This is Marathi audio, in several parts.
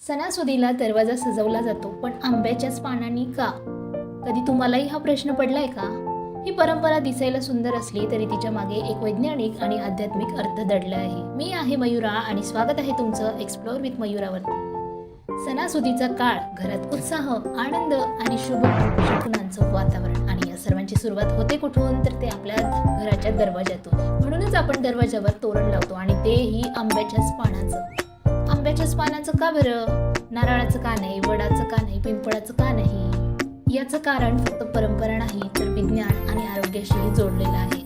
सणासुदीला दरवाजा सजवला जातो, पण आंब्याच्याच पानांनी का? कधी तुम्हालाही हा प्रश्न पडलाय का? ही परंपरा दिसायला सुंदर असली तरी तिच्या मागे एक वैज्ञानिक आणि आध्यात्मिक अर्थ दडला आहे. मी आहे मयुरा आणि स्वागत आहे तुमचं एक्सप्लोअर विथ मयुरावरती. सणासुदीचा काळ, घरात उत्साह, आनंद आणि शुभ शकुनांचं वातावरण, आणि या सर्वांची सुरुवात होते कुठून? तर ते आपल्या घराच्या दरवाजातून. म्हणूनच आपण दरवाजावर तोरण लावतो, आणि तेही आंब्याच्याच पानाचं. आंब्याच्याच पानाचं का बरं? नारळाचं का नाही? वडाचं का नाही? पिंपळाचं का नाही? याचं कारण फक्त परंपरा नाही, तर विज्ञान आणि आरोग्याशीही जोडलेलं आहे.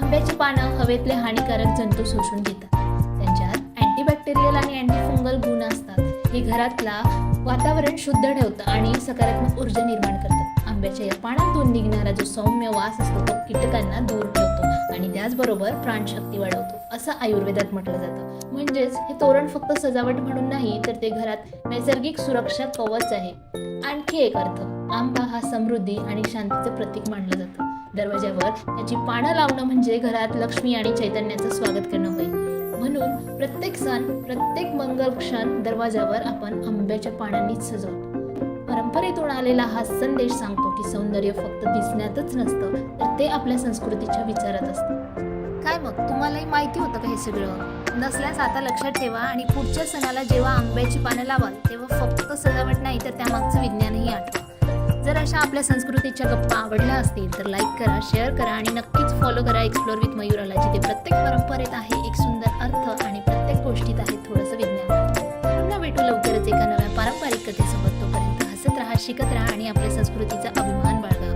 आंब्याची पानं हवेतले हानिकारक जंतू शोषून घेतात. त्यांच्यात अँटीबॅक्टेरियल आणि अँटीफंगल गुण असतात. हे घरातला वातावरण शुद्ध ठेवतं आणि सकारात्मक ऊर्जा निर्माण करतात. आंब्याच्या या पानांतून निघणारा जो सौम्य वास असतो तो कीटकांना दूर ठेवतो आणि त्याचबरोबर प्राणशक्ती वाढवतो, असं आयुर्वेदात म्हटलं जातं. म्हणजेच हे तोरण फक्त सजावट म्हणून नाही, तर ते घरात नैसर्गिक सुरक्षा कवच आहे. आणखी एक अर्थ, आंबा हा समृद्धी आणि शांतीचं प्रतीक मानलं जातं. दरवाजावर त्याची पानं लावणं म्हणजे घरात लक्ष्मी आणि चैतन्याचं स्वागत करणं होईल. म्हणून प्रत्येक सण, प्रत्येक मंगल क्षण दरवाजावर आपण आंब्याच्या पानांनीच सजवतो. परंपरेतून आलेला हा संदेश सांगतो की सौंदर्य फक्त दिसण्यातच नसतं, तर ते आपल्या संस्कृतीच्या विचारात असतं. काय मग, तुम्हालाही माहिती होतं का हे सगळं? नसल्यास आता लक्षात ठेवा, आणि पुढच्या सणाला जेव्हा आंब्याची पानं लावाल तेव्हा फक्त सजावट नाही, तर त्यामागचं विज्ञानही आठवा. जर अशा आपल्या संस्कृतीच्या गप्पा आवडल्या असतील तर लाईक करा, शेअर करा आणि नक्कीच फॉलो करा एक्सप्लोअर विथ मयुराला, जिथे प्रत्येक परंपरेत आहे एक सुंदर अर्थ आणि प्रत्येक गोष्टीत आहे थोडंसं विज्ञान. पुन्हा भेटू लवकरच एका नव्या पारंपरिक कथेसोबत. तोपर्यंत हसत राहा, शिकत राहा आणि आपल्या संस्कृतीचा अभिमान बाळगा.